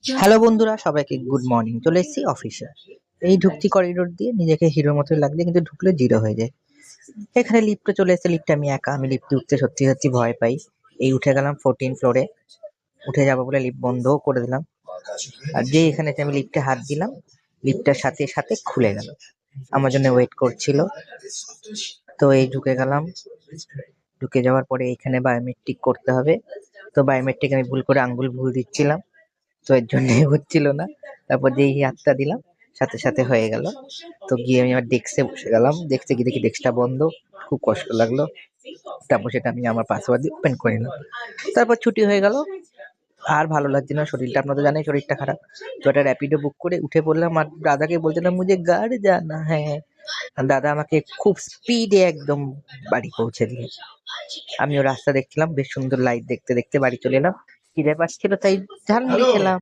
Hello বন্ধুরা, সবাইকে good morning. চলে এসেছি অফিসে। এই ঢুকছি করিডোর দিয়ে, নিজেকে হিরোর মতোই লাগছে, কিন্তু ঢুকলে জিরো হয়ে যায়। এখানে লিফটে চলে এসেছে, লিফটে আমি একা, আমি লিফটে উঠতে সত্যি সত্যি ভয় পাই। এই উঠে গেলাম 14 ফ্লোরে, উঠে যাবো বলে লিফট বন্ধও করে দিলাম। আর যেই এখানে এসে আমি লিফটে হাত দিলাম, লিফটটার সাথে সাথে খুলে গেল। আমার জন্য ওয়েট করছিল। তো এই ঢুকে গেলাম, ঢুকে যাওয়ার পরে এখানে বায়োমেট্রিক করতে হবে। তো বায়োমেট্রিক আমি ভুল করে আঙ্গুল ভুল দিচ্ছিলাম, তো এর জন্য হচ্ছিল না। তারপর যেই হাতটা দিলাম, সাথে সাথে হয়ে গেল। তো গিয়ে আমি আমার ডেস্কে বসে গেলাম, ডেস্কে গিয়ে দেখি ডেস্কটা বন্ধ। খুব কষ্ট লাগলো। তারপর সেটা আমি আমার পাসওয়ার্ড দিয়ে ওপেন করে নিলাম। তারপর ছুটি হয়ে গেল। আর ভালো লাগছে না, শরীরটা, আপনারা তো জানেন শরীরটা খারাপ। তো একটা র্যাপিডো বুক করে উঠে পড়লাম, আর দাদাকে বলছিলাম মুঝে গাড় জানা হ্যাঁ। আর দাদা আমাকে খুব স্পিডে একদম বাড়ি পৌঁছে দিয়ে, আমিও রাস্তা দেখছিলাম, বেশ সুন্দর লাইট দেখতে দেখতে বাড়ি চলে এলাম। খিদে পাচ্ছিল তাই ঝালমুড়ি খেলাম।